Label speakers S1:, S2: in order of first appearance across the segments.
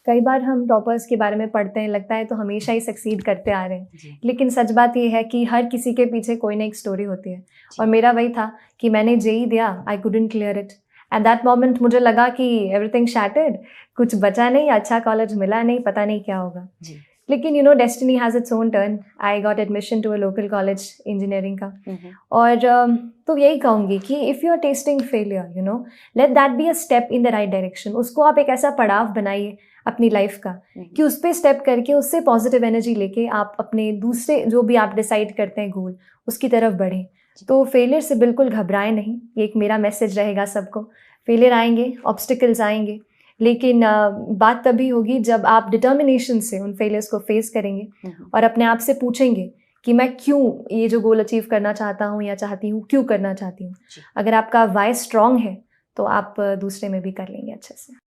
S1: कई बार हम टॉपर्स के बारे में पढ़ते हैं, लगता है तो हमेशा ही सक्सीड करते आ रहे हैं, लेकिन सच बात ये है कि हर किसी के पीछे कोई ना एक स्टोरी होती है। और मेरा वही था कि मैंने जेईई दिया, I couldn't clear it. At that moment मुझे लगा कि एवरीथिंग शैटर्ड, कुछ बचा नहीं, अच्छा कॉलेज मिला नहीं, पता नहीं क्या होगा। लेकिन destiny has its own turn. I got admission to a local college engineering का। और तो यही कहूँगी कि if you are testing failure, let that be a step in the right direction. उसको आप एक ऐसा पड़ाव बनाइए अपनी लाइफ का कि उस पर स्टेप करके उससे पॉजिटिव एनर्जी लेके आप अपने दूसरे जो भी आप डिसाइड करते हैं गोल, उसकी तरफ बढ़ें। तो फेलियर से बिल्कुल घबराएं नहीं, ये एक मेरा मैसेज रहेगा सबको। फेलियर आएंगे, ऑब्स्टिकल्स आएंगे, लेकिन बात तभी होगी जब आप डिटर्मिनेशन से उन फेलियर्स को फेस करेंगे और अपने आप से पूछेंगे कि मैं क्यों ये जो गोल अचीव करना चाहता हूँ या चाहती हूँ, क्यों करना चाहती हूँ। अगर आपका वाई स्ट्रांग है तो आप दूसरे में भी कर लेंगे अच्छे से।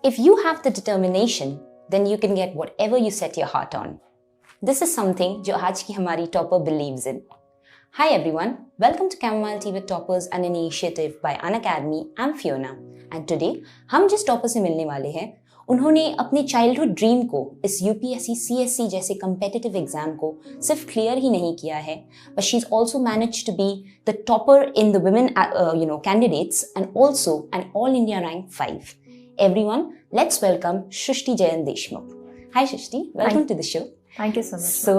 S2: If you have the determination, then you can get whatever you set your heart on. This is something जो आज की हमारी topper believes in. Hi everyone, welcome to Chamomile Tea with Toppers, an initiative by Unacademy. I'm Fiona, and today हम जिस topper से मिलने वाले हैं, उन्होंने अपने चाइल्डहुड ड्रीम को इस यूपीएससी सीएससी जैसे कम्पिटिटिव एग्जाम को सिर्फ क्लियर ही नहीं किया है, but she is also manage to be the topper in the women candidates and also an all India rank 5. Everyone, let's welcome Shrishti Jayan Deshmukh. Hi Shrishti, welcome to the show.
S1: Thank you so much.
S2: So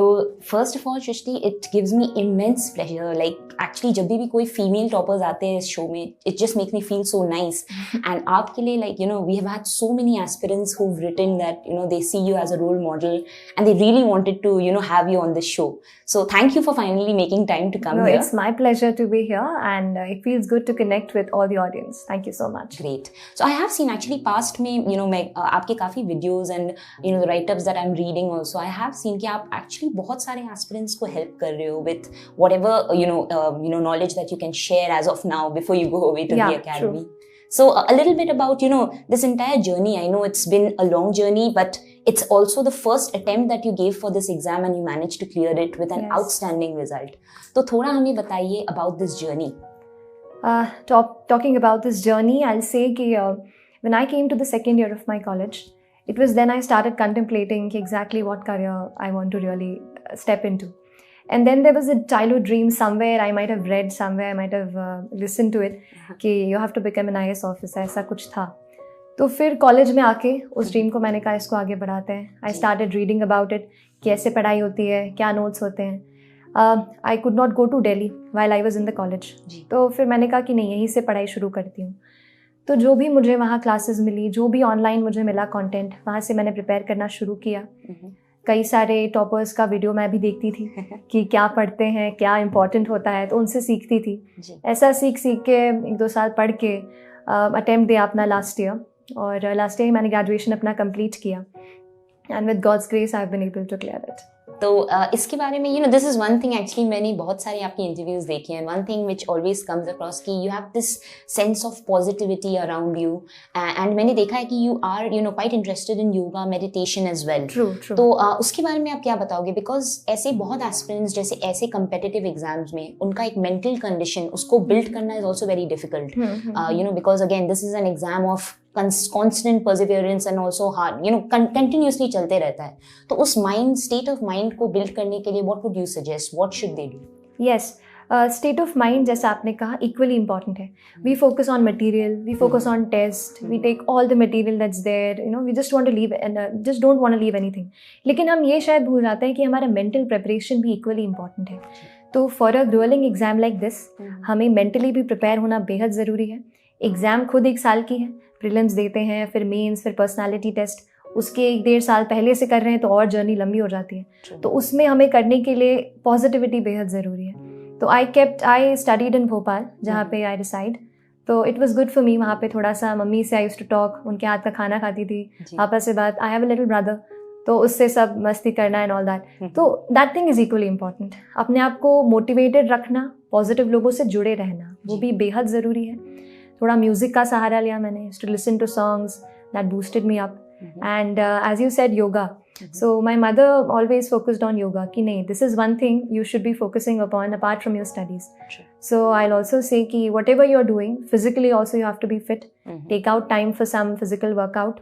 S2: first of all, Shrishti, it gives me immense pleasure. Like actually, जब भी कोई female toppers आते हैं इस show में, it just makes me feel so nice. And आपके लिए we have had so many aspirants who've written that they see you as a role model and they really wanted to have you on this show. So thank you for finally making time to come here.
S1: It's my pleasure to be here, and it feels good to connect with all the audience. Thank you so much.
S2: Great. So I have seen actually past में मैं आपके काफी videos and the write-ups that I'm reading also, I have seen कि आप actually बहुत सारे aspirants को help कर रहे हो with whatever knowledge that you can share as of now before you go away to the academy. True. So a little bit about this entire journey. I know it's been a long journey, but it's also the first attempt that you gave for this exam and you managed to clear it with an outstanding result. तो थोड़ा हमें बताइए about this journey.
S1: Talking about this journey, I'll say that when I came to the second year of my college, it was then I started contemplating exactly what career I want to really step into. And then there was a childhood dream somewhere, I might have read somewhere, I might have listened to it, कि you have to become an IAS officer, ऐसा कुछ था. तो फिर college में आके उस dream को मैंने कहा इसको आगे बढ़ाते हैं. I started reading about it, कैसे पढ़ाई होती है, क्या नोट्स होते हैं. I could not go to Delhi while I was in the college. तो फिर मैंने कहा कि नहीं, यहीं से पढ़ाई शुरू करती हूँ. तो जो भी मुझे वहाँ क्लासेस मिली, जो भी ऑनलाइन मुझे मिला कंटेंट, वहाँ से मैंने प्रिपेयर करना शुरू किया. कई सारे टॉपर्स का वीडियो मैं भी देखती थी कि क्या पढ़ते हैं, क्या इंपॉर्टेंट होता है, तो उनसे सीखती थी. ऐसा सीख के 1-2 साल पढ़ के अटेम्प्ट दिया अपना लास्ट ईयर, और लास्ट ईयर मैंने ग्रेजुएशन अपना कंप्लीट किया. And with God's grace I have been able to clear it.
S2: तो इसके बारे में this is one thing actually मैंने बहुत सारे आपकी इंटरव्यूज देखे हैं. One thing which always comes across कि you have this sense of positivity around you, and मैंने देखा है कि you are quite interested in yoga meditation as well. तो उसके बारे में आप क्या बताओगे? बिकॉज ऐसे बहुत एस्पिरेंट्स जैसे ऐसे कम्पिटिटिव एग्जाम्स में उनका एक मेंटल कंडीशन उसको बिल्ड करना is also very difficult, because again this is an exam of constant perseverance and also hard, continuously चलते रहता है. तो उस state of mind को build करने के लिए what would you suggest? What should they do?
S1: Yes, state of mind जैसा आपने कहा equally important है. We focus on material, we focus on test, we take all the material that's there, we just want to leave and just don't want to leave anything. लेकिन हम ये शायद भूल जाते हैं कि हमारा mental preparation भी equally important है. तो for a grueling exam like this, हमें mentally भी prepare होना बेहद ज़रूरी है. एग्ज़ाम खुद 1 साल की है, प्रीलिम्स देते हैं, फिर मेंस, फिर पर्सनालिटी टेस्ट, उसके 1-1.5 साल पहले से कर रहे हैं तो और जर्नी लंबी हो जाती है. तो उसमें हमें करने के लिए पॉजिटिविटी बेहद ज़रूरी है. तो आई स्टडीड इन भोपाल, जहाँ पे आई रिसाइड. तो it was good for me. वहाँ पे थोड़ा सा मम्मी से आई यूज्ड टू टॉक, उनके हाथ का खाना खाती थी, पापा से बात. I have a little brother, तो उससे सब मस्ती करना एंड ऑल दैट. तो that thing is equally important. अपने आप को मोटिवेटेड रखना, पॉजिटिव लोगों से जुड़े रहना, वो भी बेहद ज़रूरी है. थोड़ा म्यूज़िक का सहारा लिया मैंने, to listen to songs that boosted me up. And as you said yoga, So my mother always focused on yoga कि नहीं, this is one thing you should be focusing upon apart from your studies.
S2: True.
S1: So I'll also say कि whatever you're doing, physically also you have to be fit. Take out time for some physical workout.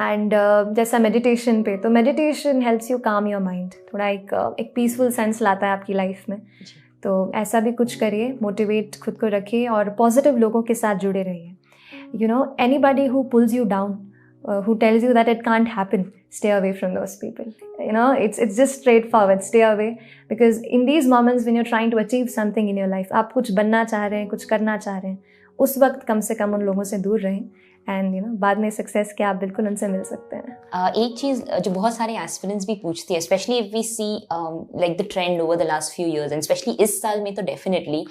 S1: And जैसा meditation पे, तो meditation helps you calm your mind. थोड़ा एक peaceful sense लाता है आपकी life में. तो ऐसा भी कुछ करिए, मोटिवेट खुद को रखिए और पॉजिटिव लोगों के साथ जुड़े रहिए. You know, anybody who pulls you down, who tells you that it can't happen, stay away from those people. You know, it's just straightforward, stay away. Because in these moments when you're trying to achieve something in your life, आप कुछ बनना चाह रहे हैं, कुछ करना चाह रहे हैं, उस वक्त कम से कम उन लोगों से दूर रहें. एंड यू नो, बाद में सक्सेस के आप बिल्कुल उनसे मिल सकते हैं.
S2: एक चीज़ जो बहुत सारे एस्पिरेंट्स भी पूछती है, specially if we see like the trend over the last few years and specially इस साल में तो डेफिनेटली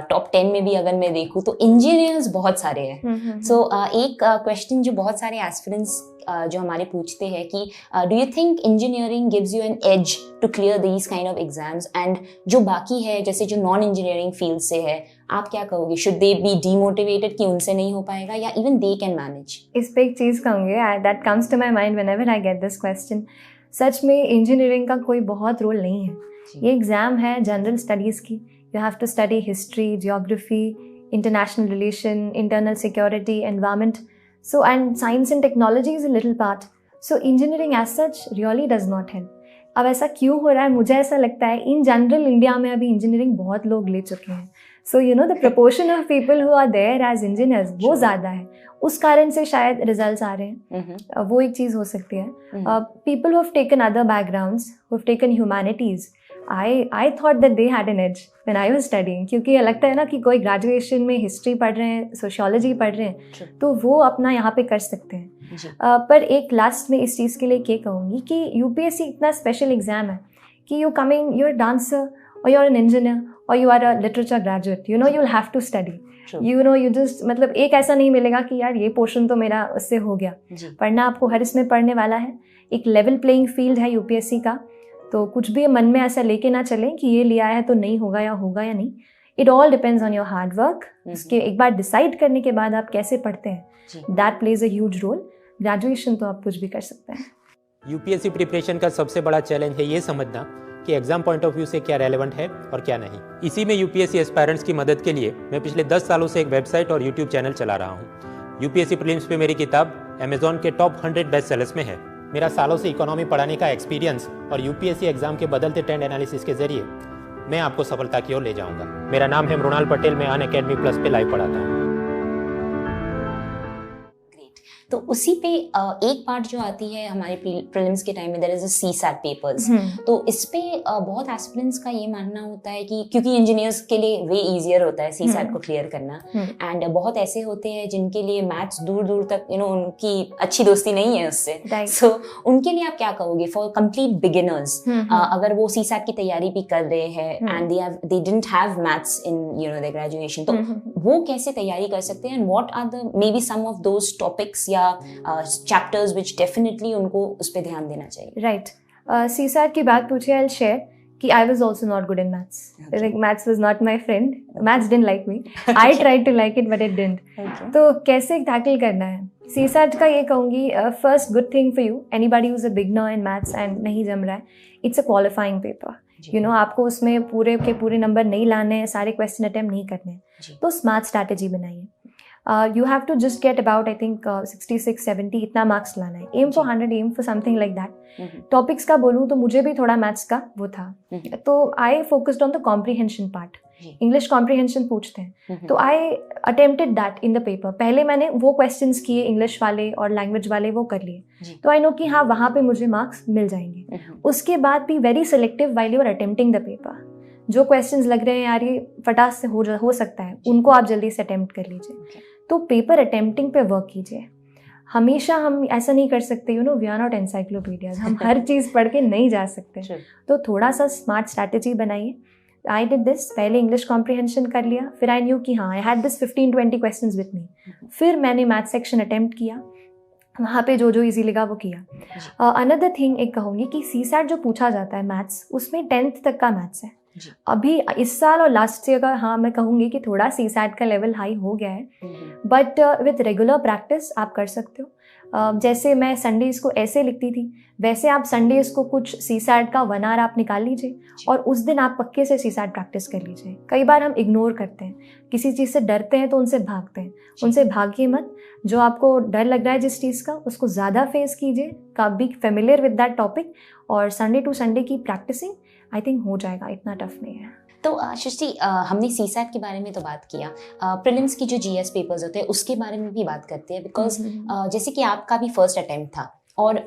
S2: टॉप 10 में भी अगर मैं देखूँ तो इंजीनियर्स बहुत सारे हैं. सो एक क्वेश्चन जो बहुत सारे एस्पिरेंट्स जो हमारे पूछते हैं कि do you think engineering gives you an edge to clear these kind of exams, and जो बाकी है जैसे जो नॉन इंजीनियरिंग फील्ड से है, आप क्या कहोगे? शुड दे बी डीमोटिवेटेड कि उनसे नहीं हो पाएगा, या इवन दे कैन मैनेज?
S1: इस पे एक चीज़ कहूँगी, that comes to my mind whenever I get this question. सच में इंजीनियरिंग का कोई बहुत रोल नहीं है. ये एग्ज़ाम है जनरल स्टडीज़ की. You have to study history, geography, international relation, internal security, environment. So, and science and technology is a little part. So, engineering as such really does not help. अब ऐसा क्यों हो रहा है? मुझे ऐसा लगता है इन जनरल इंडिया में अभी इंजीनियरिंग बहुत लोग ले चुके हैं. So you know the proportion of people who are there as engineers वो ज़्यादा है. उस कारण से शायद रिजल्ट्स आ रहे हैं. वो एक चीज़ हो सकती है. People who have taken other backgrounds, who have taken humanities, I thought that they had an edge when I was studying. क्योंकि ये लगता है ना कि कोई ग्रेजुएशन में हिस्ट्री पढ़ रहे हैं, सोशियोलॉजी पढ़ रहे हैं, तो वो अपना यहाँ पे कर सकते हैं. पर एक लास्ट में इस चीज़ के लिए क्या कहूँगी कि यूपीएससी इतना स्पेशल एग्जाम है कि you coming, you are dancer और यू आर एन इंजीनियर और you are a literature graduate, you know you will have to study. You know you just, मतलब एक ऐसा नहीं मिलेगा कि यार ये पोर्शन तो मेरा उससे हो गया. पढ़ना आपको हर इसमें पढ़ने वाला है. एक लेवल प्लेइंग फील्ड है यूपीएससी का. तो कुछ भी मन में ऐसा लेके ना चलें कि ये लिया है तो नहीं होगा या नहीं. It all depends on your hard work. उसके एक बार डिसाइड करने के बाद आप कैसे पढ़ते हैं, that plays a huge role. Graduation तो आप कुछ भी कर सकते हैं.
S3: यूपीएससी प्रिपरेशन का सबसे बड़ा चैलेंज है ये समझना कि एग्जाम पॉइंट ऑफ व्यू से क्या रेलेवेंट है और क्या नहीं. इसी में यूपीएससी एस्पायरेंट्स की मदद के लिए मैं पिछले 10 सालों से एक वेबसाइट और यूट्यूब चैनल चला रहा हूँ. यूपीएससी प्रीलिम्स पे मेरी किताब अमेजॉन के टॉप 100 बेस्ट सेलर्स में है. मेरा सालों से इकोनॉमी पढ़ाने का एक्सपीरियंस और यूपीएससी एग्जाम के बदलते ट्रेंड एनालिसिस के जरिए मैं आपको सफलता की ओर ले जाऊंगा. मेरा नाम है मृणाल पटेल. मैं अनअकैडमी प्लस पे लाइव पढ़ाता हूँ.
S2: तो उसी पे एक पार्ट जो आती है हमारे प्रीलिम्स के टाइम में, there is a CSAT papers. तो इस पे बहुत एस्पिरेंट्स का ये मानना होता है कि क्योंकि इंजीनियर्स के लिए वे इजियर होता है सीसैट को क्लियर करना, एंड बहुत ऐसे होते हैं जिनके लिए मैथ्स दूर दूर तक यू नो उनकी अच्छी दोस्ती नहीं है उससे. सो उनके लिए आप क्या कहोगे फॉर कंप्लीट बिगिनर्स, अगर वो सीसैट की तैयारी भी कर रहे हैं and they didn't have maths in you know their graduation, तो वो कैसे तैयारी कर सकते हैं, and what are the maybe some of those topics या चैप्टर्स व्हिच डेफिनेटली उनको उस पे ध्यान देना चाहिए?
S1: राइट. सीसैट की बात पूछी, आई विल शेयर कि I was also not good in maths. Okay. Like maths was not my friend. Maths didn't like me. I tried to like it but it didn't. Okay. तो कैसे tackle करना है? CSAT का ये कहूँगी, first good thing for you, anybody who's a beginner in maths and नहीं जम रहा है, it's a qualifying paper. You know, आपको उसमें पूरे के पूरे नंबर नहीं लाने हैं, सारे क्वेश्चन अटेम्प्ट नहीं करने हैं. तो स्मार्ट स्ट्रैटेजी बनाइए. You have to just get about I think 66-70 इतना मार्क्स लाना है. Aim for 100, aim for something like that. Topics का बोलूँ तो मुझे भी थोड़ा मैथ्स का वो था, तो I focused on the comprehension part. English comprehension पूछते हैं, तो आई attempted that in the paper. पहले मैंने वो क्वेश्चंस किए इंग्लिश वाले और लैंग्वेज वाले, वो कर लिए, तो आई नो कि हाँ वहाँ पे मुझे मार्क्स मिल जाएंगे. उसके बाद भी very selective while you are attempting the paper. जो क्वेश्चंस लग रहे हैं यार ये फटाक से हो सकता है, उनको आप जल्दी से अटेम्प्ट कर लीजिए. तो पेपर अटेम्प्टिंग पे वर्क कीजिए. हमेशा हम ऐसा नहीं कर सकते, you know we are not encyclopedias, हम हर चीज़ पढ़ के नहीं जा सकते. तो थोड़ा सा स्मार्ट स्ट्रैटेजी बनाइए. आई डिड दिस, पहले इंग्लिश कॉम्प्रीहेंशन कर लिया, फिर आई न्यू कि हाँ I had this 15-20 questions with me. फिर मैंने मैथ सेक्शन अटेम्प्ट किया, वहाँ पे जो इजी लगा वो किया. अनदर थिंग एक कहूँगी कि सीसैट जो पूछा जाता है मैथ्स, उसमें 10th तक का मैथ्स है. अभी इस साल और लास्ट ईयर का हाँ मैं कहूँगी कि थोड़ा सीसैट का लेवल हाई हो गया है. बट विथ रेगुलर प्रैक्टिस आप कर सकते हो। जैसे मैं संडेज़ को ऐसे लिखती थी, वैसे आप संडेज़ को कुछ सीसैट का 1 आवर आप निकाल लीजिए और उस दिन आप पक्के से सीसैट प्रैक्टिस कर लीजिए। कई बार हम इग्नोर करते हैं, किसी चीज़ से डरते हैं तो उनसे भागते हैं, उनसे भागिए मत। जो आपको डर लग रहा है जिस चीज़ का, उसको ज़्यादा फेस कीजिए, be familiar with that topic, और संडे टू संडे की प्रैक्टिसिंग आई थिंक हो जाएगा, इतना टफ नहीं है।
S2: तो सृष्टि, हमने सीसैट के बारे में तो बात किया, प्रीलिम्स की जो जीएस पेपर्स होते हैं उसके बारे में भी बात करते हैं, बिकॉज जैसे कि आपका भी फर्स्ट अटेम्प्ट था और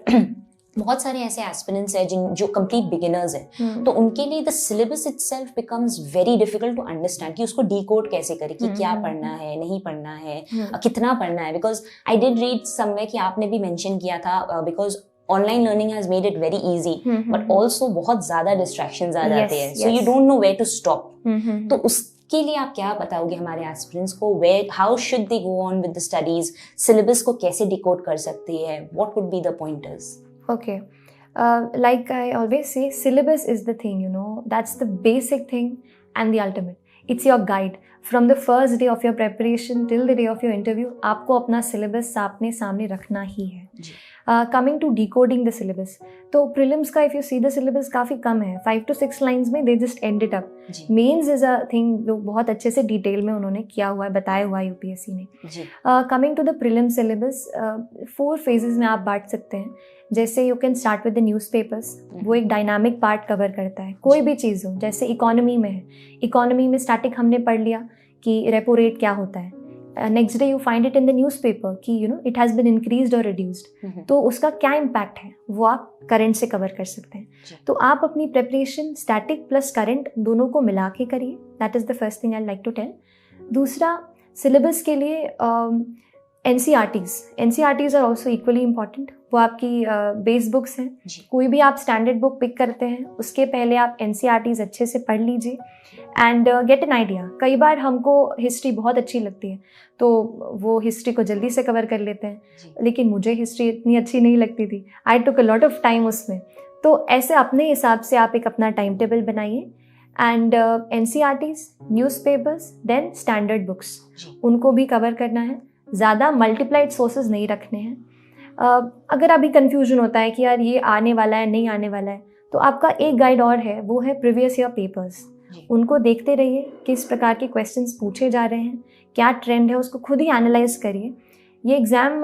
S2: बहुत सारे ऐसे एस्पिरेंट्स हैं जो कंप्लीट बिगिनर्स हैं, तो उनके लिए the syllabus itself becomes very difficult to understand कि उसको डीकोड कैसे करें, कि क्या पढ़ना है, नहीं पढ़ना है, कितना पढ़ना है। Because I did read somewhere कि आपने भी मेंशन किया था, because online learning has made it very easy, but also बहुत ज्यादा डिस्ट्रैक्शंस आ जाते हैं, so you don't know where to stop. तो उसके लिए आप क्या बताओगे हमारे एस्पिरेंट्स को, how should they go on with the studies, syllabus को कैसे डिकोड कर सकते हैं, what would be the pointers?
S1: Okay, like I always say, syllabus is the thing, that's the basic thing and the ultimate. It's your guide. From the first day of your preparation till the day of your interview, आपको अपना syllabus अपने सामने रखना ही है। Coming to decoding the syllabus, तो prelims का if you see the syllabus काफ़ी कम है, 5 to 6 lines में they just end it up. Mains is a thing जो बहुत अच्छे से डिटेल में उन्होंने किया हुआ है, बताया हुआ है UPSC ने। Coming to the prelim syllabus, 4 phases में आप बांट सकते हैं। जैसे you can start with the newspapers, वो एक डायनामिक पार्ट कवर करता है, कोई भी चीज़ हो। जैसे इकोनॉमी में है, इकोनॉमी में स्टैटिक हमने पढ़ लिया कि रेपो रेट क्या होता है, next day you find it in the newspaper कि इट हैज़ बिन इंक्रीज्ड और रिड्यूस्ड, तो उसका क्या इम्पैक्ट है वो आप करंट से कवर कर सकते हैं। तो आप अपनी प्रिपरेशन स्टैटिक प्लस करंट दोनों को मिला के करिए, that is the first thing I like to tell. दूसरा, सिलेबस के लिए NCRTs are also equally important. वो आपकी बेस बुक्स हैं, कोई भी आप स्टैंडर्ड बुक पिक करते हैं उसके पहले आप NCRTs अच्छे से पढ़ लीजिए एंड गेट एन आइडिया। कई बार हमको हिस्ट्री बहुत अच्छी लगती है तो वो हिस्ट्री को जल्दी से कवर कर लेते हैं, लेकिन मुझे हिस्ट्री इतनी अच्छी नहीं लगती थी, I took a lot of time उसमें। तो ऐसे अपने हिसाब से आप एक अपना टाइम टेबल बनाइए and NCRTs, newspapers, then standard books, उनको भी कवर करना है। ज़्यादा मल्टीप्लाइड सोर्सेज नहीं रखने हैं। अगर अभी कन्फ्यूजन होता है कि यार ये आने वाला है नहीं आने वाला है, तो आपका एक गाइड और है, वो है प्रीवियस ईयर पेपर्स। उनको देखते रहिए, किस प्रकार के क्वेश्चंस पूछे जा रहे हैं, क्या ट्रेंड है, उसको खुद ही एनालाइज करिए। ये एग्ज़ाम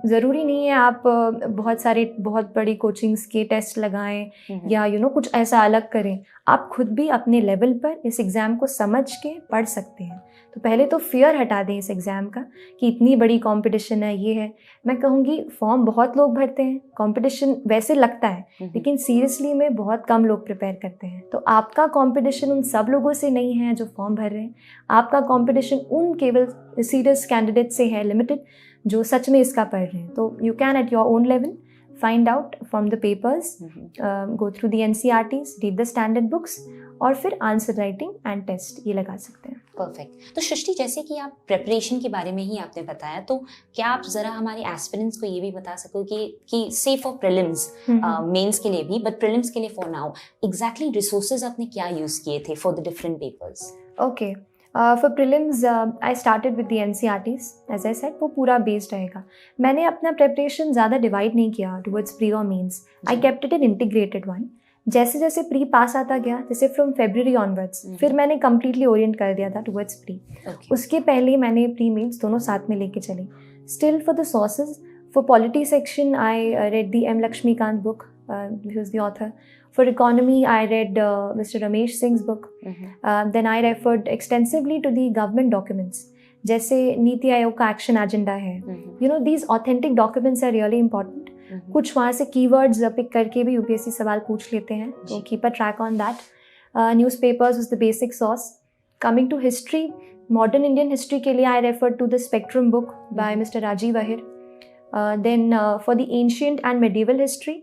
S1: ज़रूरी नहीं है आप बहुत बड़ी कोचिंग्स के टेस्ट लगाएं या कुछ ऐसा अलग करें। आप खुद भी अपने लेवल पर इस एग्ज़ाम को समझ के पढ़ सकते हैं। तो पहले तो फियर हटा दें इस एग्ज़ाम का कि इतनी बड़ी कंपटीशन है, ये है। मैं कहूँगी फॉर्म बहुत लोग भरते हैं, कंपटीशन वैसे लगता है, लेकिन सीरियसली में बहुत कम लोग प्रिपेयर करते हैं। तो आपका कंपटीशन उन सब लोगों से नहीं है जो फॉर्म भर रहे हैं, आपका कंपटीशन उन केवल सीरियस कैंडिडेट से है, लिमिटेड, जो सच में इसका पढ़ रहे हैं। तो you can at your own level find out from the papers, go through the NCRTs, read the standard books और फिर आंसर राइटिंग एंड टेस्ट ये लगा सकते हैं।
S2: परफेक्ट। तो सृष्टि, जैसे कि आप प्रिपरेशन के बारे में ही आपने बताया, तो क्या आप ज़रा हमारे एस्पिरेंट्स को ये भी बता सको कि से फॉर प्रीलिम्स, मेंस के लिए भी, बट प्रीलिम्स के लिए फॉर नाउ, एग्जैक्टली रिसोर्सेज आपने क्या यूज़ किए थे for the different papers?
S1: Okay, for prelims I started with the NCRTs, as I said, वो पूरा बेस्ड रहेगा। मैंने अपना प्रिपरेशन ज़्यादा डिवाइड नहीं किया टुवर्ड्स प्री और mains, I kept it an integrated one. जैसे जैसे प्री पास आता गया, जैसे फ्रॉम February ऑनवर्ड्स, फिर मैंने कम्प्लीटली ओरिएंट कर दिया था टुवर्ड्स प्री। उसके पहले मैंने प्री मेंस दोनों साथ में लेके चली। Still for the sources, for polity section I read the M. Lakshmikant book, who is the author. For economy, I read Mr. Ramesh Singh's book. Then I referred extensively to the government documents. जैसे नीति आयोग का action agenda है, these authentic documents are really important. कुछ वहाँ से keywords pick करके भी UPSC सवाल पूछ लेते हैं, तो keep a track on that. Newspapers was the basic source. Coming to history, modern Indian history के लिए I refer to the spectrum book by mister Rajiv Ahir. Then for the ancient and medieval history,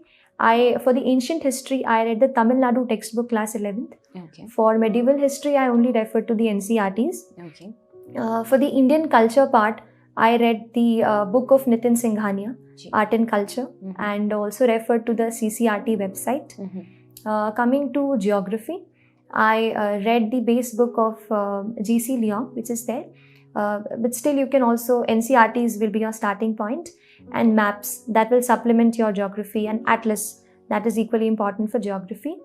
S1: for the ancient history, I read the Tamil Nadu textbook class 11th.
S2: Okay.
S1: For medieval history, I only referred to the NCRTs.
S2: Okay.
S1: For the Indian culture part, I read the book of Nitin Singhania, Art and Culture, and also referred to the CCRT website. Coming to geography, I read the base book of G.C. Leong, which is there. but still you can also, NCERTs will be your starting point, and maps that will supplement your geography, and atlas that is equally important for geography.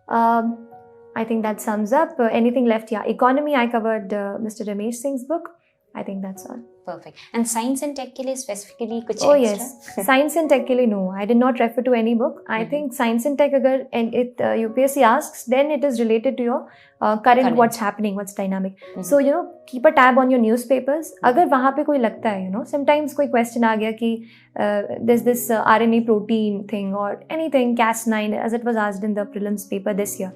S1: I think that sums up. Anything left? Yeah, economy I covered Mr. Ramesh Singh's book. I think that's all.
S2: Perfect. And science and tech के लिए specifically कुछ
S1: Oh
S2: extra?
S1: yes, science and tech के लिए no. I did not refer to any book. I think science and tech अगर UPSC asks, then it is related to your current what's happening, what's dynamic. So you know, keep a tab on your newspapers. अगर वहाँ पे कोई लगता है, you know, sometimes कोई question आ गया कि there's this RNA protein thing or anything Cas9 as it was asked in the prelims paper this year.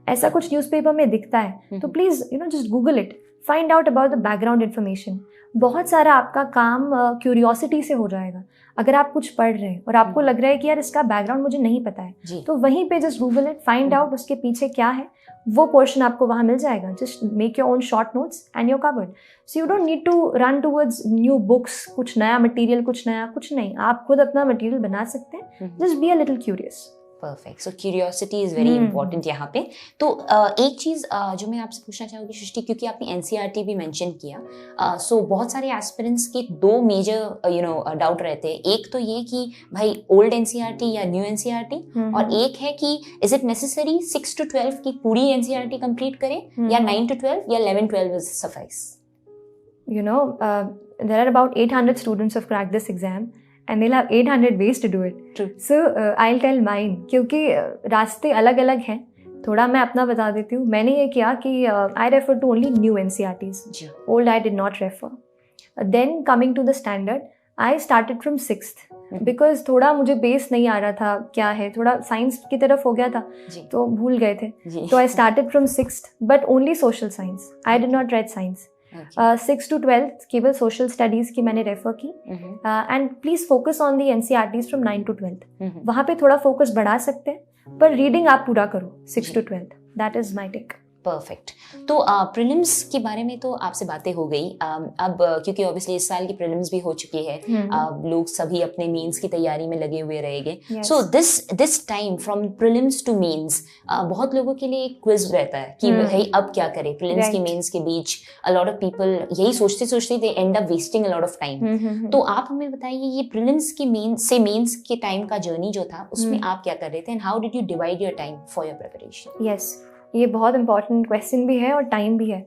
S1: ऐसा कुछ न्यूज़पेपर में दिखता है तो please you know just Google it, find out about the background information. बहुत सारा आपका काम क्यूरियोसिटी से हो जाएगा. अगर आप कुछ पढ़ रहे हैं और आपको लग रहा है कि यार इसका बैकग्राउंड मुझे नहीं पता है, तो वहीं पे just Google it, find out उसके पीछे क्या है, वो पोर्शन आपको वहाँ मिल जाएगा. Just make your own short notes and your covered. So you don't need to run towards new books, कुछ नया मटेरियल, कुछ नहीं. आप खुद अपना मटेरियल बना सकते हैं. Just be a little curious.
S2: Perfect. So curiosity is very important यहाँ पे. तो एक चीज़ जो मैं आपसे पूछना चाहूँगी सृष्टि, क्योंकि आपने एनसीईआरटी भी मेंशन किया, सो बहुत सारे एस्पिरेंट्स के दो मेजर यू नो डाउट रहते हैं. एक तो ये कि भाई ओल्ड एनसीईआरटी या न्यू एनसीईआरटी, और एक है कि इज इट नेसेसरी 6 to 12 की पूरी एनसीईआरटी कंप्लीट करें या 9 to 12 या 11-12 is suffice.
S1: You know, there are about 800 students have cracked this exam. And they'll have 800 ways to do it.
S2: True.
S1: So I'll tell mine, क्योंकि रास्ते अलग अलग हैं. थोड़ा मैं अपना बता देती हूँ. मैंने ये किया कि I refer to only new NCERTs. Old I did not refer. Then coming to the standard, I started from 6th. Because थोड़ा मुझे बेस नहीं आ रहा था क्या है, थोड़ा साइंस की तरफ हो गया था तो भूल गए थे. तो I started from 6th, but only social science. I did not read science. 6 to 12 केवल सोशल स्टडीज़ की मैंने रेफर की. And please focus on the NCERTs from 9 to 12. वहाँ पे थोड़ा फोकस बढ़ा सकते हैं, पर रीडिंग आप पूरा करो 6 to 12. That is my take.
S2: Perfect. तो प्रीलिम्स के बारे में तो आपसे बातें हो गई. अब क्योंकि ऑब्वियसली इस साल की प्रीलिम्स भी हो चुकी है, लोग सभी अपने मेंस की तैयारी में लगे हुए रहेंगे. So this time from prelims to mains बहुत लोगों के लिए एक क्विज रहता है कि भाई अब क्या करें प्रीलिम्स की मेंस के बीच. अ लॉट ऑफ पीपल यही सोचते they end up wasting a lot of time. तो आप हमें बताइए ये प्रीलिम्स की मेंस के टाइम का जर्नी जो था उसमें आप क्या कर रहे थे, and how did you divide your time for your preparation?
S1: Yes, ये बहुत इंपॉर्टेंट क्वेश्चन भी है और टाइम भी है.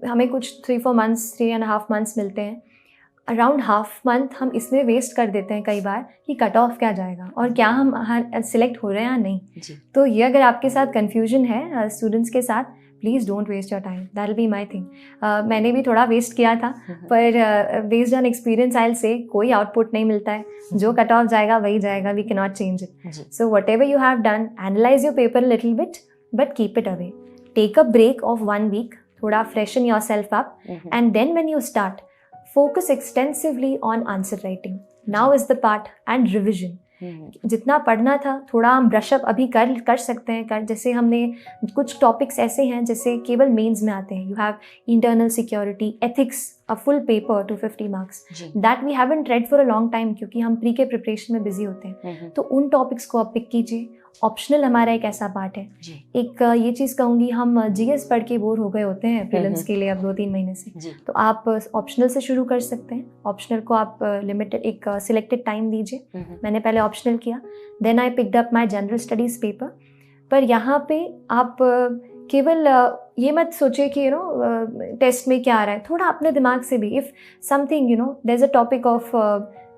S1: हमें कुछ 3-4 months 3.5 months मिलते हैं. अराउंड हाफ मंथ हम इसमें वेस्ट कर देते हैं कई बार कि कट ऑफ क्या जाएगा और क्या हम सिलेक्ट हो रहे हैं या नहीं. तो ये अगर आपके साथ कन्फ्यूजन है स्टूडेंट्स के साथ, please don't waste your time. That will be my thing. मैंने भी थोड़ा वेस्ट किया था, पर based on experience I will say कोई आउटपुट नहीं मिलता है. जो कट ऑफ जाएगा वही जाएगा. We can not change it. So whatever you have done, analyse your paper little bit, but keep it away. Take a break of 1 week, thoda freshen yourself up, and then when you start, focus extensively on answer writing. Now is the part, and revision. जितना पढ़ना था थोड़ा हम brush-up अभी कर सकते हैं. जैसे हमने कुछ टॉपिक्स ऐसे हैं जैसे केवल मेंस में आते हैं. You have internal security, ethics, a full paper 250 marks that we haven't read for a long time क्योंकि हम प्री के प्रिपरेशन में बिजी होते हैं. तो उन टॉपिक्स को आप पिक कीजिए. ऑप्शनल हमारा एक ऐसा पार्ट है. एक ये चीज़ कहूँगी, हम जीएस पढ़ के बोर हो गए होते हैं प्रीलिम्स के लिए अब 2-3 महीने से. तो आप ऑप्शनल से शुरू कर सकते हैं. ऑप्शनल को आप लिमिटेड एक सिलेक्टेड टाइम दीजिए. मैंने पहले ऑप्शनल किया, then I picked up my general studies paper. पर यहाँ पे आप केवल ये मत सोचिए कि यू नो टेस्ट में क्या आ रहा है. थोड़ा अपने दिमाग से भी, if something you know there is a topic of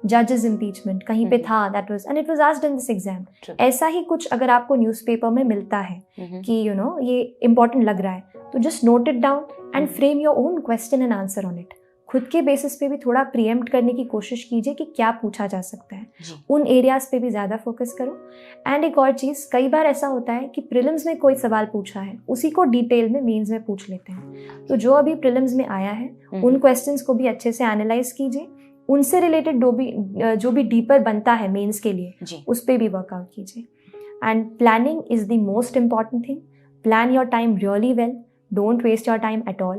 S1: जजेस इम्पीचमेंट कहीं पे था, that was and it was asked in this exam. ऐसा ही कुछ अगर आपको न्यूज़पेपर में मिलता है कि यू नो ये इंपॉर्टेंट लग रहा है, तो just note it down and frame your own question and answer on it. खुद के बेसिस पे भी थोड़ा प्रीएम्प्ट करने की कोशिश कीजिए कि क्या पूछा जा सकता है. उन एरियाज पे भी ज़्यादा फोकस करो. एंड एक और चीज़, कई बार ऐसा होता है कि प्रीलिम्स में कोई सवाल पूछा है, उसी को डिटेल में मेंस में पूछ लेते हैं. तो जो अभी प्रीलिम्स में आया है उन क्वेश्चंस को भी अच्छे से एनालाइज कीजिए. उनसे रिलेटेड जो भी डीपर बनता है मेंस के लिए उस पर भी वर्कआउट कीजिए. And planning is the most important thing. Plan your time really well. Don't waste your time at all.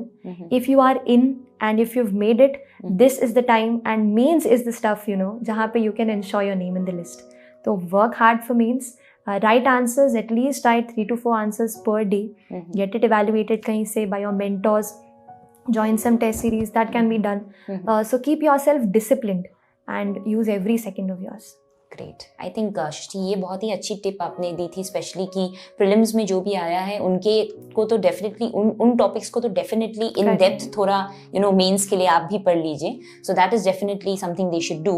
S1: If you are in and if you've made it, this is the time, and mains is the stuff, you know, जहाँ पे you can ensure your name in the list. So work hard for mains. Write answers, at least write 3 to 4 answers per day. Get it evaluated कहीं से by your mentors. join some test series, that can be done. So keep yourself disciplined and use every second of yours.
S2: Great. I think Srishti ये बहुत ही अच्छी tip आपने दी थी, specially कि prelims में जो भी आया है उनके को तो डेफिनेटली उन टॉपिक्स को तो डेफिनेटली इन डेप्थ थोड़ा मेंस के लिए आप भी पढ़ लीजिए. So that is definitely something they should do.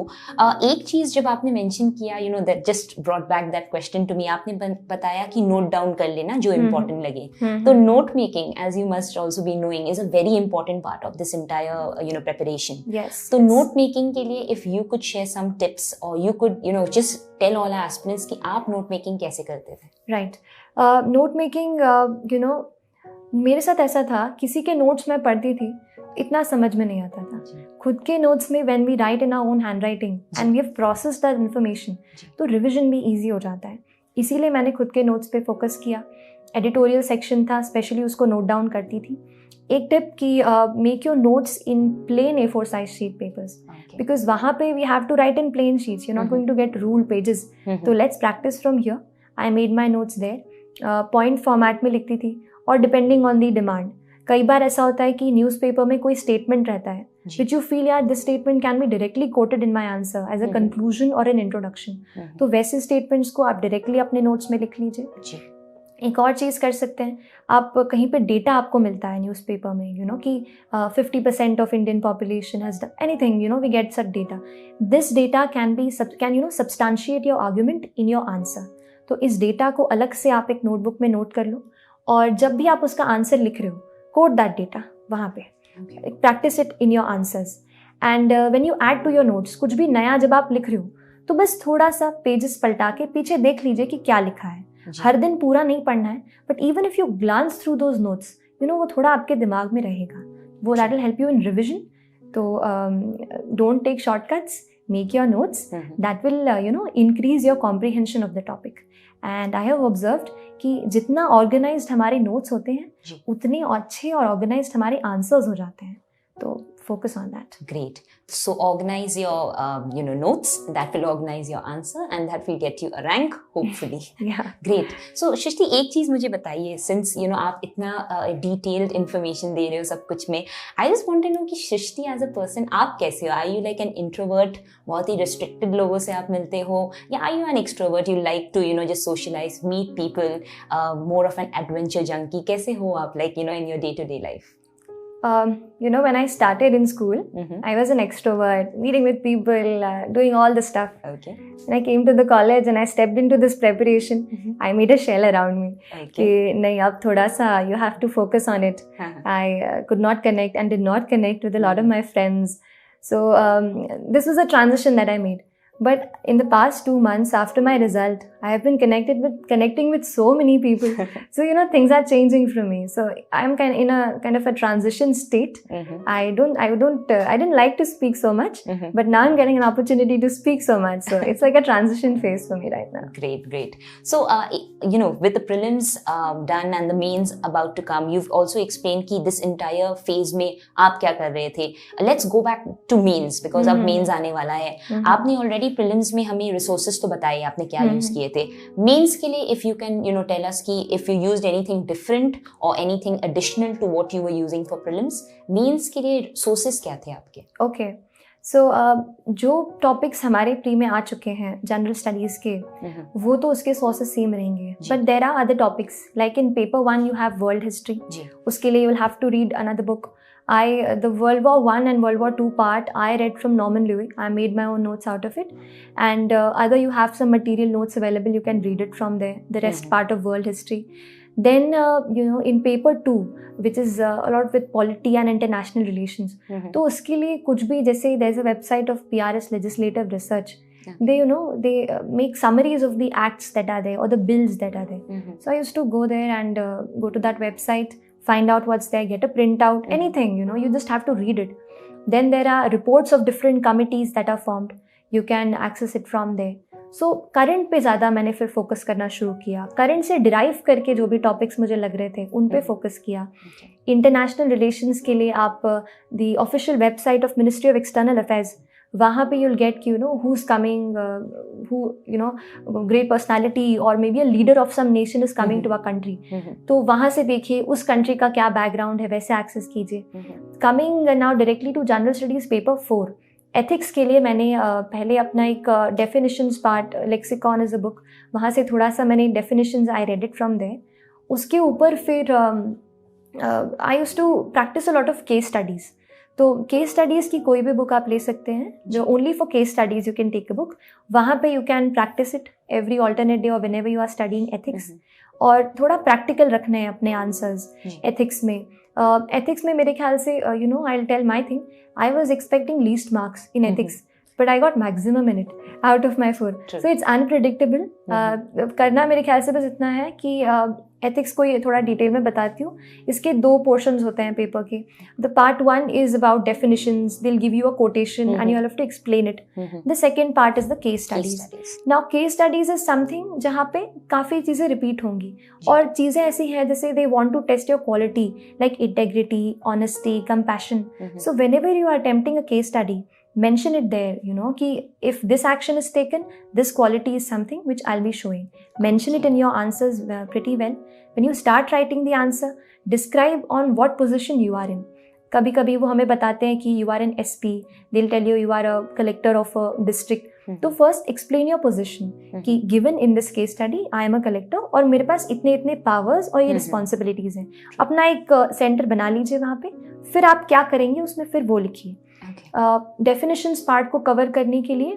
S2: एक चीज जब आपने मेंशन किया that just brought back that question to me, आपने बताया कि नोट डाउन कर लेना जो इम्पोर्टेंट लगे. तो note making, as you must also be knowing, is a very important part of this entire preparation. तो नोट मेकिंग के लिए if you could share some tips और you could just tell all our aspirants कि आप note making कैसे करते थे.
S1: Right. Note making मेरे साथ ऐसा था, किसी के नोट्स मैं पढ़ती थी, इतना समझ में नहीं आता था. खुद के नोट्स में when we write in our own handwriting and we have processed that information, तो रिविजन भी ईजी हो जाता है. इसीलिए मैंने खुद के नोट्स पे फोकस किया. एडिटोरियल सेक्शन था, स्पेशली उसको नोट डाउन करती थी. एक टिप कि make your notes in plain A4 size sheet papers, because वहाँ पे we have to write in plain sheets, you not going to get rule pages. तो let's practice from here. I made my notes there, point format में लिखती थी, और depending on the demand. कई बार ऐसा होता है कि न्यूज़पेपर में कोई स्टेटमेंट रहता है विच यू फील यार this statement can be directly quoted in my answer as a conclusion और एन इंट्रोडक्शन. तो वैसे स्टेटमेंट्स को आप डायरेक्टली अपने नोट्स में लिख लीजिए. एक और चीज़ कर सकते हैं आप, कहीं पे डेटा आपको मिलता है न्यूज़पेपर में कि 50% of Indian population has done anything, we get such data. This data can substantiate your argument in your answer. तो इस डेटा को अलग से आप एक नोटबुक में नोट कर लो, और जब भी आप उसका आंसर लिख रहे हो, कोट दैट डेटा वहाँ पे, practice it in your answers. And when you add to your notes, कुछ भी नया जब आप लिख रहे हो तो बस थोड़ा सा पेजेस पलटा के पीछे देख लीजिए कि क्या लिखा है. हर दिन पूरा नहीं पढ़ना है, but even if you glance through those notes, वो थोड़ा आपके दिमाग में रहेगा, वो that will help you in revision. तो don't take shortcuts, make your notes, that will increase your comprehension of the topic. And I have observed कि जितना ऑर्गेनाइज्ड हमारे नोट्स होते हैं, उतने अच्छे और ऑर्गेनाइज्ड हमारे आंसर्स हो जाते हैं. तो focus on that.
S2: Great. So organize your notes. That will organize your answer, and that will get you a rank, hopefully.
S1: Yeah.
S2: Great. So सृष्टि, एक चीज मुझे बताइए, since आप इतना detailed information दे रहे हो सब कुछ में, I just want to know कि सृष्टि as a person आप कैसे हो? Are you like an introvert? बहुत ही restricted लोगों से आप मिलते हो, या are you an extrovert? You like to just socialize, meet people, more of an adventure junkie? कैसे हो आप like in your day-to-day life?
S1: When I started in school, I was an extrovert, meeting with people, doing all the stuff.
S2: Okay.
S1: When I came to the college and I stepped into this preparation, I made a shell around me.
S2: Okay.
S1: Nahi, ab thoda sa, you have to focus on it. I could not connect and did not connect with a lot of my friends. So this was a transition that I made. But in the past 2 months after my result, I have been connecting with so many people. So things are changing for me. So I'm in a kind of a transition state. I didn't like to speak so much, but now I'm getting an opportunity to speak so much. So it's like a transition phase for me right now.
S2: Great. So with the prelims done and the mains about to come, you've also explained कि this entire phase में आप क्या कर रहे थे. Let's go back to mains because अब mains आने वाला है. आपने already प्रीलिम्स में हमें रिसोर्सेज तो बताए आपने क्या यूज किए थे. मेंस के लिए if you can tell us कि if you used anything different और anything additional to what you were using for prelims, mains के लिए सोर्सेज क्या थे आपके?
S1: ओके, सो जो टॉपिक्स हमारे प्री में आ चुके हैं जनरल स्टडीज़ के, वो तो उसके सोर्सेज सेम रहेंगे, but there are other topics like in paper 1 you have world history. उसके लिए you will have to read another book. The World War I and World War II part, I read from Norman Louis. I made my own notes out of it. And either you have some material notes available, you can read it from there. The rest part of world history. Then, in paper 2, which is a lot with polity and international relations. तो उसके लिए कुछ भी, जैसे there's a website of PRS Legislative Research. They make summaries of the acts that are there or the bills that are there. So I used to go there and go to that website, find out what's there, get a printout, anything, you just have to read it. Then there are reports of different committees that are formed. You can access it from there. So current पे ज़्यादा मैंने फिर focus करना शुरू किया. Current से derive करके जो भी टॉपिक्स मुझे लग रहे थे उन पे फोकस किया. इंटरनेशनल रिलेशंस के लिए आप the official website of ministry of external affairs, वहाँ पे you'll get you know who's coming, who you know great personality or maybe a leader of some nation is coming to our country. तो वहाँ से देखिए उस country का क्या background है, वैसे एक्सेस कीजिए. Coming now directly to general studies paper 4, ethics के लिए मैंने पहले अपना एक definitions part, lexicon is a book, वहाँ से थोड़ा सा मैंने definitions I read it from there. उसके ऊपर फिर I used to practice a lot of case studies. तो केस स्टडीज़ की कोई भी बुक आप ले सकते हैं, जो only for case studies you can take a book. वहाँ पे you can practice it every alternate day और whenever you are studying ethics. और थोड़ा प्रैक्टिकल रखने हैं अपने आंसर्स एथिक्स में. एथिक्स में मेरे ख्याल से you know I will tell my thing, I was expecting least marks in ethics, but I got maximum in it out of my 4. True. So it's unpredictable. करना मेरे ख्याल से बस इतना है कि एथिक्स को ये थोड़ा डिटेल में बताती हूँ. इसके 2 पोर्शंस होते हैं पेपर के. The part 1 is about definitions, they will give you a quotation and you have to explain it. The second part is the case studies. Now case studies is something जहाँ पे काफ़ी चीज़ें repeat होंगी और चीज़ें ऐसी हैं जैसे they want to test your quality like integrity, honesty, compassion. So whenever you are attempting a case study, mention it there, you know, ki if this action is taken, this quality is something which I'll be showing. Mention it in your answers pretty well. When you start writing the answer, describe on what position you are in. कभी कभी वो हमें बताते हैं कि you are an SP, they'll tell you you are a collector of a district. तो first explain your position कि given in this case study I am a collector और मेरे पास इतने इतने powers और ये responsibilities हैं. अपना एक सेंटर बना लीजिए वहाँ पे, फिर आप क्या करेंगे उसमें फिर वो लिखिए. डेफिनेशंस पार्ट को कवर करने के लिए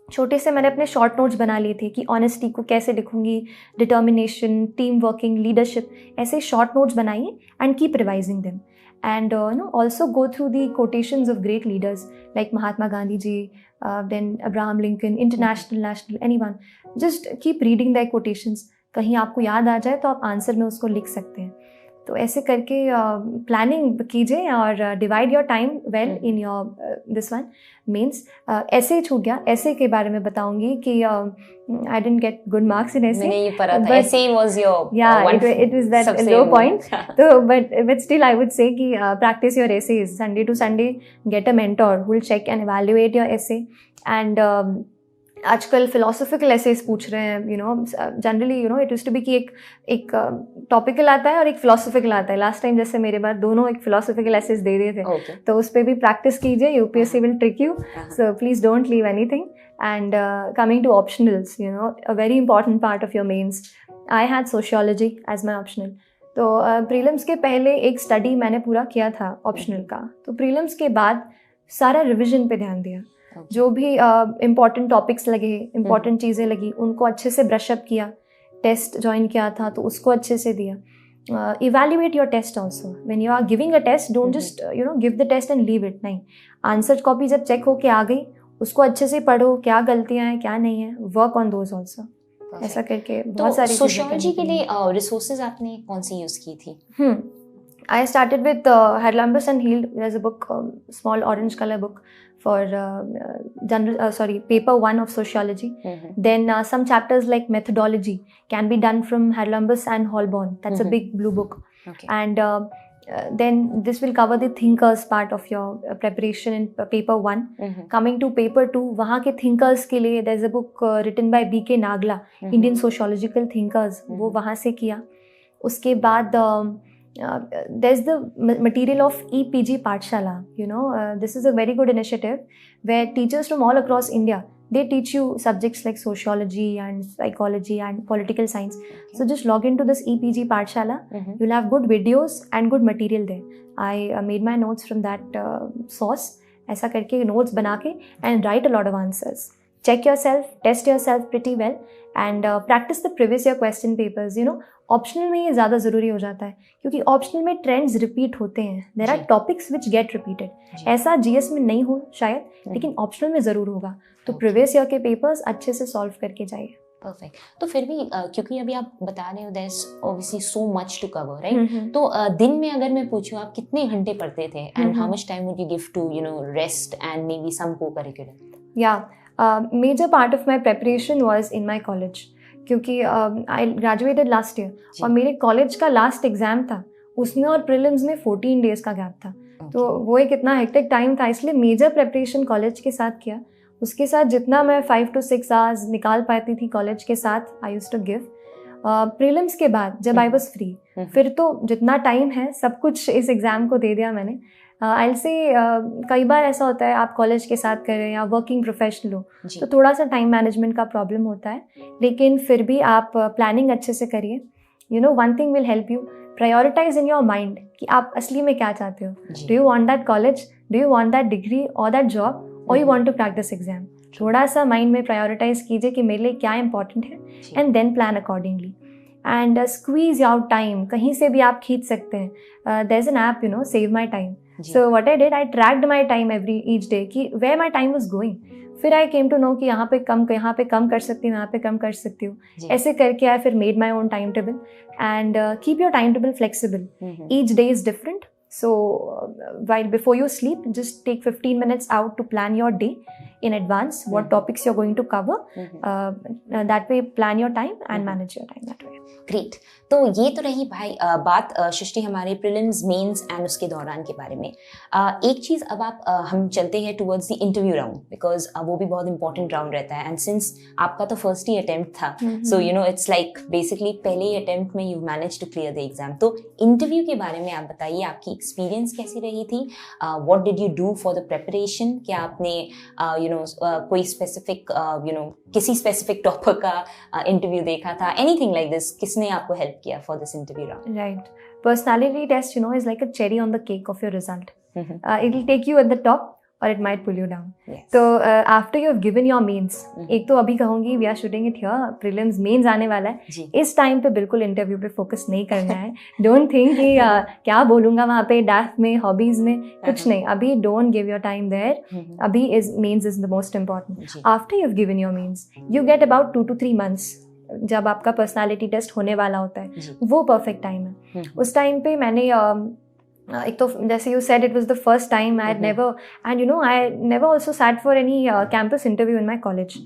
S1: छोटे से मैंने अपने शॉर्ट नोट्स बना लिए थे कि ऑनेस्टी को कैसे लिखूंगी, डिटर्मिनेशन, टीम वर्किंग, लीडरशिप, ऐसे शॉर्ट नोट्स बनाइए and keep revising them. And also go through the quotations of great leaders like Mahatma Gandhi ji, then Abraham Lincoln, international, national, anyone. Just keep reading the quotations. कहीं आपको याद आ जाए तो आप answer में उसको लिख सकते हैं. तो ऐसे करके प्लानिंग कीजिए और divide your time well in your this one means. Essay छूट गया, ऐसे के बारे में बताऊंगी कि I didn't get good marks in essay.
S2: मैंने ये पढ़ा था, essay was your
S1: it was that low point. तो but still I would say कि practice your essays. Sunday to Sunday get a mentor who will check and evaluate your essay. And आजकल philosophical essays पूछ रहे हैं, you know, generally you know it used to be कि एक topical आता है और एक फिलोसॉफिकल आता है. लास्ट टाइम जैसे मेरे बाद दोनों एक फिलोसॉफिकल एसेज दे दिए थे. तो उस पर भी प्रैक्टिस कीजिए. UPSC will trick you, so please don't leave anything. And coming to optionals, you know, a very important part of your mains. I had sociology as my optional. तो prelims के पहले एक स्टडी मैंने पूरा किया था optional का. तो प्रीलिम्स के बाद सारा रिविजन पे ध्यान दिया. जो भी इम्पॉर्टेंट टॉपिक्स लगे, इम्पॉर्टेंट चीज़ें लगी, उनको अच्छे से ब्रशअप किया. टेस्ट ज्वाइन किया था तो उसको अच्छे से दिया. Evaluate your test also. When you are giving a test, don't just you know give the test and leave it. नहीं, आंसर कॉपी जब चेक होके आ गई उसको अच्छे से पढ़ो, क्या गलतियाँ हैं क्या नहीं है, वर्क ऑन दोज ऑल्सो. ऐसा करके बहुत सारी.
S2: सोशियोलॉजी के लिए रिसोर्सेज आपने कौन सी यूज़ की थी?
S1: I started with Harlambus and Hield. There's a book, small orange color book for paper 1 of sociology. Then some chapters like methodology can be done from Harlambus and Holborn. That's a big blue book. And then this will cover the thinkers part of your preparation in paper 1. Coming to paper 2, वहाँ के thinkers के लिए there's a book written by B.K. Nagla, Indian sociological thinkers. वो वहाँ से किया. उसके बाद there's the material of EPG Pathshala. You know, this is a very good initiative where teachers from all across India, they teach you subjects like sociology and psychology and political science. So just log into this EPG Pathshala. You'll have good videos and good material there. I made my notes from that source. ऐसा करके notes बना के and write a lot of answers. Check yourself, test yourself pretty well and practice the previous year question papers. You know, optional में ये ज़्यादा ज़रूरी हो जाता है क्योंकि ऑप्शनल में ट्रेंड्स रिपीट होते हैं. There are topics which get repeated. ऐसा जीएस में नहीं हो शायद, लेकिन ऑप्शनल में ज़रूर होगा. तो प्रीवियस ईयर के पेपर्स अच्छे से सॉल्व करके जाइए.
S2: परफेक्ट. तो फिर भी क्योंकि अभी आप बता रहे हो there is obviously so much to cover, right? तो दिन में अगर मैं पूछूं आप कितने घंटे पढ़ते थे and how much time would you give to you know rest and maybe some co curriculum?
S1: या major part of my preparation was in my college क्योंकि आई ग्रेजुएटेड लास्ट ईयर और मेरे कॉलेज का last exam था, उसमें और prelims में 14 days का गैप था. तो वो एक इतना हेक्टिक टाइम था, इसलिए मेजर प्रेपरेशन कॉलेज के साथ किया। उसके साथ जितना मैं 5 to 6 आवर्स निकाल पाती थी कॉलेज के साथ, I used to give. Prelims के बाद जब आई वाज फ्री, फिर तो जितना टाइम है सब कुछ इस एग्ज़ाम को दे दिया मैंने। आई से कई बार ऐसा होता है आप कॉलेज के साथ करें या वर्किंग प्रोफेशनल हो तो थोड़ा सा टाइम मैनेजमेंट का प्रॉब्लम होता है, लेकिन फिर भी आप प्लानिंग अच्छे से करिए। You know, one thing will help you, prioritize in your mind कि आप असली में क्या चाहते हो। Do you want that college, do you want that degree और दैट जॉब, और you want to crack this exam. थोड़ा सा माइंड में प्रायोरिटाइज कीजिए कि मेरे लिए क्या इंपॉर्टेंट है, and then plan accordingly. And squeeze out time, कहीं से भी आप खींच सकते हैं। There is an app, you know, save my time. So what I did, I tracked my time each day कि where my time was going. फिर I came to know कि यहाँ पे कम कर सकती हूँ, यहाँ पे कम कर सकती हूँ। ऐसे करके I फिर made my own timetable and keep your timetable flexible. Each day is different. So while before you sleep, just take 15 minutes out to plan your day in advance, what topics you're going to cover. That way plan your time and manage your time that way.
S2: Great. तो ये तो रही भाई बात सृष्टि हमारे prelims, mains and उसके दौरान के बारे में। एक चीज़ अब हम चलते हैं towards the interview round, because वो भी बहुत इंपॉर्टेंट राउंड रहता है। एंड सिंस आपका तो फर्स्ट ही अटेम्प्ट था, so you know it's like basically पहले ही अटेम्प्ट में you manage to clear the exam. तो इंटरव्यू के बारे में आप बताइए, आपकी एक्सपीरियंस कैसी रही थी? What did you do for the preparation? क्या आपने कोई स्पेसिफिक किसी स्पेसिफिक टॉपिक का इंटरव्यू देखा था, एनीथिंग लाइक दिस? किसने आपको हेल्प किया for this interview round?
S1: Right. Personality test, you know, is like a cherry on the cake of your result. It will take you at the top or it might pull you down.
S2: Yes.
S1: So after you have given your mains, एक तो अभी कहूँगी we are shooting it here, prelims mains आने वाला है, इस time पे बिल्कुल इंटरव्यू पे फोकस नहीं करना है। Don't think कि क्या बोलूँगा वहाँ पे, डैफ में, हॉबीज में, कुछ नहीं। अभी don't give your time there. अभी mains is the most important. After you have given your mains, you get about 2 to 3 months. जब आपका पर्सनालिटी टेस्ट होने वाला होता है, वो परफेक्ट टाइम है। उस टाइम पे मैंने एक तो जैसे you said, it was the first time I had never, and you know I never also sat for any campus interview in my college.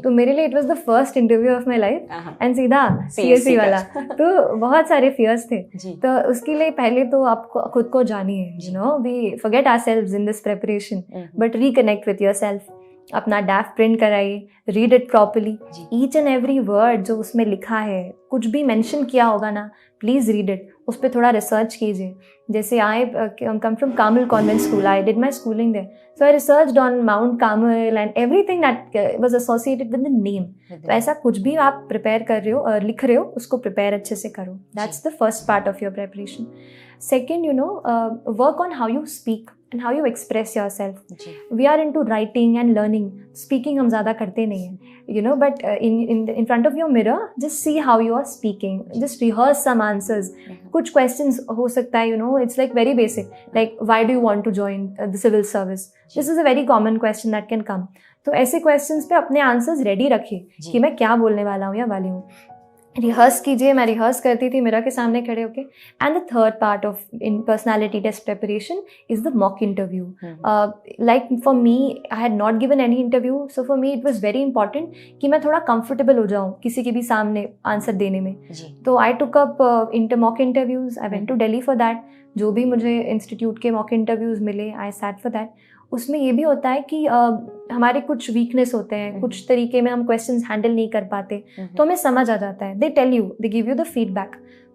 S1: तो मेरे लिए it was the first interview of my life, and सीधा CSE वाला। तो बहुत सारे fears थे। तो उसके लिए पहले तो आपको खुद को जानिए, you know, we forget ourselves in this preparation, but reconnect with yourself. अपना डैफ प्रिंट कराइए, read it properly, each and every word जो उसमें लिखा है, कुछ भी मेंशन किया होगा ना, प्लीज़ रीड इट, उस पर थोड़ा रिसर्च कीजिए। जैसे I come from Carmel convent school, I did my schooling there, so I researched on Mount Carmel and everything that was associated with the name. तो ऐसा कुछ भी आप प्रिपेयर कर रहे हो, लिख रहे हो, उसको प्रिपेयर अच्छे से करो। That's the first part of your preparation. Second, you know, work on how you speak and how you express yourself. We are into writing and learning. Speaking हम ज़्यादा करते नहीं हैं, you know, but in front of your mirror, just see how you are speaking. Just rehearse some answers. कुछ questions हो सकता है, you know, it's like very basic, like why do you want to join the civil service? This is a very common question that can come. तो ऐसे questions पे अपने answers ready रखिए कि मैं क्या बोलने वाला हूँ या वाली हूँ। रिहर्स कीजिए। मैं रिहर्स करती थी मिरर के सामने खड़े होके। And the third part of in personality test preparation is the mock interview. Like for me, I had not given any interview, so for me it was very important कि मैं थोड़ा comfortable हो जाऊँ किसी के भी सामने आंसर देने में। तो I took up inter mock interviews, I went to Delhi for that. जो भी मुझे इंस्टीट्यूट के मॉक इंटरव्यूज़ मिले, आई सैट फॉर दैट। उसमें ये भी होता है कि हमारे कुछ वीकनेस होते हैं, कुछ तरीके में हम क्वेश्चंस हैंडल नहीं कर पाते, तो हमें समझ आ जाता है। They tell you, they give you the feedback,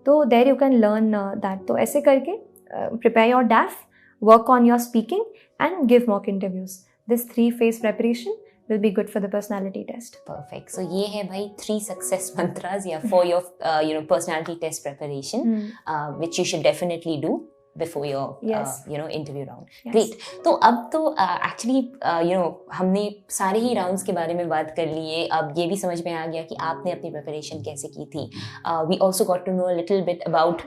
S1: तो there you can learn that. तो ऐसे करके prepare your DAF, work on your speaking and give mock interviews. This 3-phase preparation will be good for the personality test.
S2: Perfect. So ये है भाई 3 success mantras for your personality test preparation, which you should definitely do before your interview round. Yes. Great. तो अब तो actually हमने सारे ही rounds के बारे में बात कर लिए। अब ये भी समझ में आ गया कि आपने अपनी preparation कैसे की थी। We also got to know a little bit about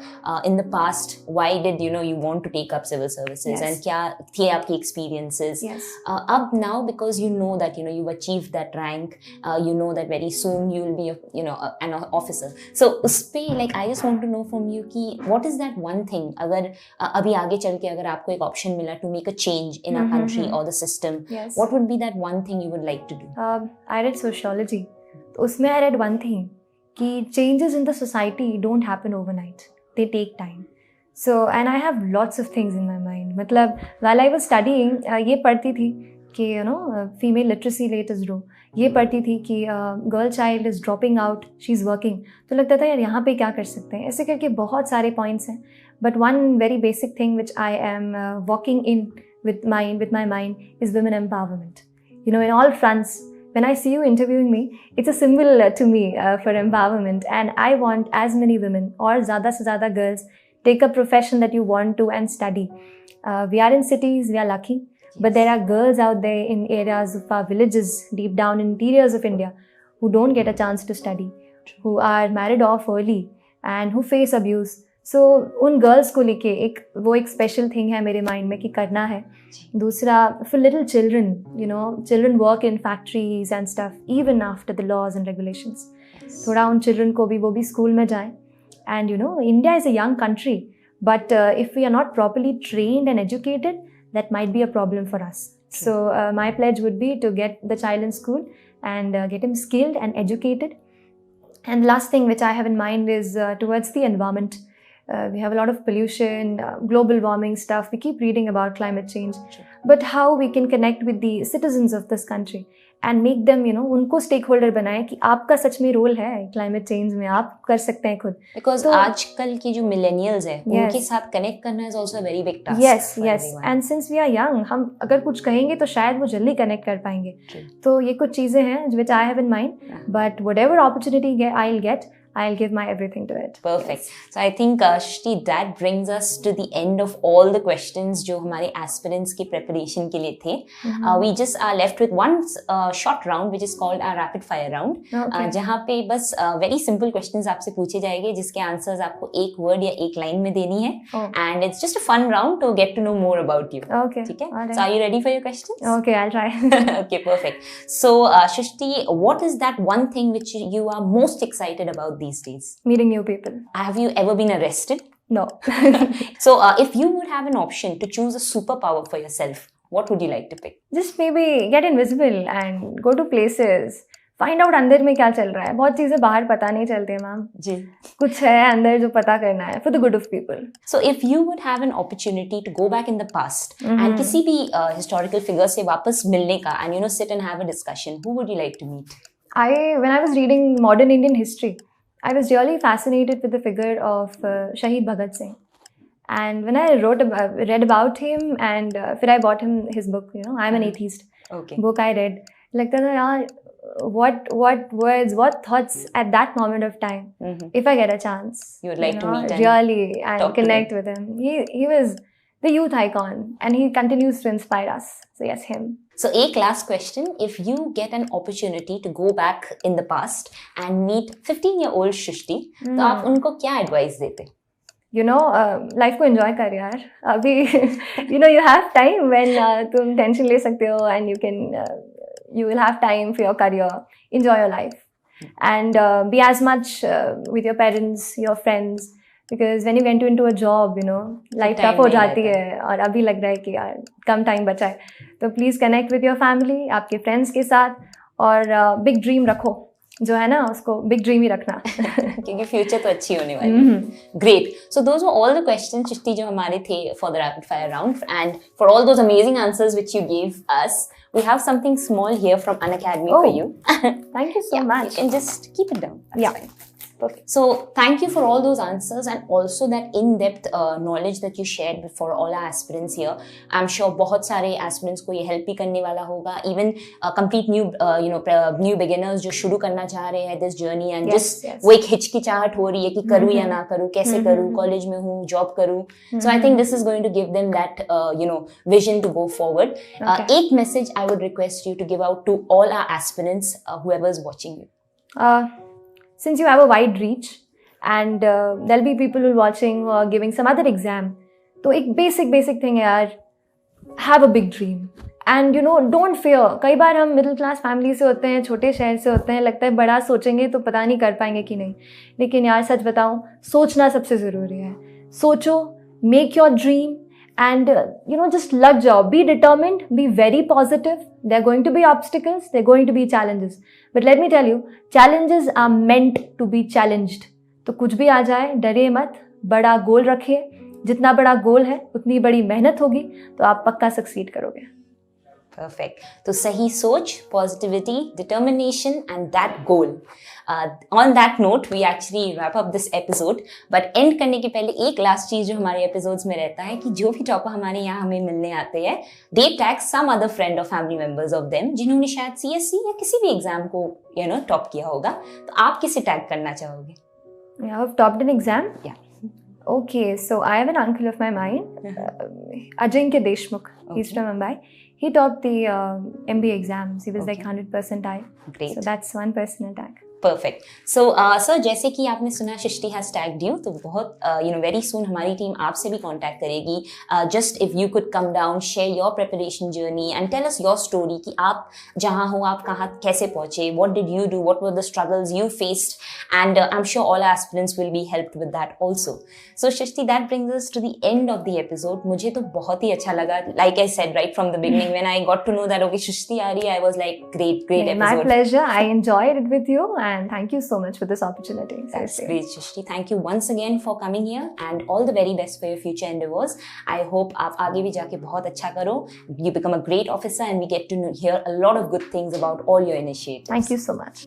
S2: in the past why did you want to take up civil services, yes, and क्या थे आपकी experiences.
S1: Yes.
S2: अब now because you know that you've achieved that rank, you know that very soon you will be an officer. So उस पे like I just want to know from you कि what is that one thing, अगर अभी आगे चल के अगर आपको एक ऑप्शन मिला to make a change in our country or the system,
S1: yes,
S2: what would be that one thing you would like to do?
S1: I read sociology. तो उसमें I read one thing कि changes in the society don't happen overnight. They take time. So and I have lots of things in my mind. मतलब while I was studying ये पढ़ती थी कि female literacy rate is low. ये पढ़ती थी कि girl child is dropping out, she is working. तो लगता था यार यहाँ पे क्या कर सकते हैं. ऐसे करके बहुत सारे पॉइंट्स हैं. But one very basic thing which I am walking in with my mind is women empowerment. In all fronts, when I see you interviewing me, it's a symbol to me for empowerment, and I want as many women or zyada se zyada girls take a profession that you want to and study. We are in cities, we are lucky, but there are girls out there in areas of our villages, deep down in interiors of India, who don't get a chance to study, who are married off early and who face abuse. सो उन girls को लेके एक special thing है मेरे mind में कि करना है. दूसरा, for little children, children work in factories and stuff even after the laws and regulations. थोड़ा उन चिल्ड्रन को भी वो भी स्कूल में जाएं. And India is a young country, but if we are not properly trained and educated, that might be a problem for us. So my pledge would be to get the child in school and get him skilled and educated. And the last thing which I have in mind is towards the environment. We have a lot of pollution, global warming stuff. We keep reading about climate change. But how we can connect with the citizens of this country and make them, उनको stakeholder बनाएं कि आपका सच में role है climate change में, आप कर सकते हैं खुद.
S2: Because आजकल की जो millennials है, उनके साथ connect करना is also a very big task.
S1: Yes. And since we are young, हम अगर कुछ कहेंगे तो शायद वो जल्दी connect कर पाएंगे. तो ये कुछ चीज़ें हैं which I have in mind. But whatever opportunity I'll give my everything to it.
S2: Perfect. Yes. So I think Shrishti, that brings us to the end of all the questions जो हमारे aspirants की preparation के लिए थे. We just are left with one short round which is called our rapid fire round. Okay. जहाँ पे बस very simple questions आपसे पूछे जाएंगे जिसके answers आपको एक word या एक line में देनी है. And it's just a fun round to get to know more about you.
S1: Okay.
S2: ठीक है?
S1: Right.
S2: So are you ready for your questions?
S1: Okay, I'll try.
S2: Okay, perfect. So Shrishti, what is that one thing which you are most excited about these days?
S1: Meeting new people.
S2: Have you ever been arrested?
S1: No.
S2: So if you would have an option to choose a superpower for yourself, what would you like to pick?
S1: Just maybe get invisible and go to places. Find out अंदर में क्या चल रहा है. बहुत चीजें बाहर पता नहीं चलती मैम.
S2: जी.
S1: कुछ है अंदर जो पता करना है for the good of people.
S2: So if you would have an opportunity to go back in the past and किसी भी historical figure से वापस मिलने का and sit and have a discussion, who would you like to meet?
S1: When I was reading modern Indian history, I was really fascinated with the figure of Shahid Bhagat Singh. And when I read about him and फिर I bought him his book, I'm an atheist.
S2: Okay.
S1: Book I read. लगता था यार, what words, what thoughts at that moment of time. If I get a chance,
S2: you would like to meet him,
S1: really, and connect with him. He was the youth icon, and he continues to inspire us. So yes, him.
S2: So एक last question, if you get an opportunity to go back in the past and meet 15-year-old Shrishti, तो आप उनको क्या advice देते?
S1: Life को enjoy कर यार. अभी you have time when तुम tension ले सकते हो and you will have time for your career. Enjoy your life and be as much with your parents, your friends. Because when you get into a job, life tough हो जाती है और अभी लग रहा है कि यार कम टाइम बचा है. तो please connect with your family, आपके फ्रेंड्स के साथ, और बिग ड्रीम रखो. जो है ना, उसको बिग ड्रीम ही रखना
S2: क्योंकि फ्यूचर तो अच्छी होने वाली है. Great. So those were all the questions Srishti जो हमारे थे for the rapid fire round, and for all those amazing answers which you give us, we have something small here from Unacademy for you.
S1: Thank you so much.
S2: You can just keep it down. That's
S1: yeah.
S2: Fine. Perfect. So thank you for all those answers and also that in-depth knowledge that you shared for all our aspirants here. I'm sure बहुत सारे aspirants को ये help भी करने वाला होगा. Even complete new beginners जो शुरू करना चाह रहे हैं this journey and just वो एक हिचकिचाहट हो रही है कि करूँ या ना करूँ, कैसे करूँ, college में हूँ, job करूँ. So I think this is going to give them that vision to go forward. एक message I would request you to give out to all our aspirants, whoever is watching you.
S1: Since you have a wide reach and there'll be people who are watching who are giving some other exam, तो एक basic thing है यार, have a big dream and don't fear. कई बार हम middle class family से होते हैं, छोटे शहर से होते हैं, लगता है बड़ा सोचेंगे तो पता नहीं कर पाएंगे कि नहीं. लेकिन यार सच बताऊं, सोचना सबसे ज़रूरी है. सोचो, make your dream and just लग जाओ. Be determined, be very positive. There are going to be obstacles, there are going to be challenges. But let me tell you, challenges are meant to be challenged. तो कुछ भी आ जाए, डरे मत, बड़ा गोल रखिए जितना बड़ा गोल है उतनी बड़ी मेहनत होगी तो आप पक्का सक्सीड करोगे।
S2: Perfect. तो सही सोच, positivity, determination and that goal. On that note, we actually wrap up this episode. But end करने के पहले एक last चीज जो हमारे episodes में रहता है कि जो भी टॉपर हमारे यहाँ हमें मिलने आते हैं, they tag some other friend or family members of them जिन्होंने शायद CSC या किसी भी एग्जाम को टॉप किया होगा। तो आप किसे टैग करना चाहोगे?
S1: Yeah, I've topped an exam?
S2: Yeah.
S1: Okay, so I have an uncle of my mind, Ajinkya Deshmukh. He's from Mumbai. He topped the MBA exams. He was like 100 percentile.
S2: Great.
S1: So that's one person I'll tag.
S2: Perfect. So, sir, जैसे कि आपने सुना सृष्टि has tagged you, तो बहुत very soon हमारी team आपसे भी contact करेगी. Just if you could come down, share your preparation journey and tell us your story कि आप जहाँ हो आप कहाँ कैसे पहुँचे, what did you do, what were the struggles you faced, and I'm sure all aspirants will be helped with that also. So, Shrishti, that brings us to the end of the episode. मुझे तो बहुत ही अच्छा लगा. Like I said right from the beginning, when I got to know that okay Shrishti आ रही है, I was like great episode.
S1: My pleasure. I enjoyed it with you. And thank you so much for this opportunity.
S2: That's great, Shrishti. Thank you once again for coming here and all the very best for your future endeavors. I hope आप आगे भी जाके बहुत अच्छा करो. You become a great officer and we get to hear a lot of good things about all your initiatives.
S1: Thank you so much.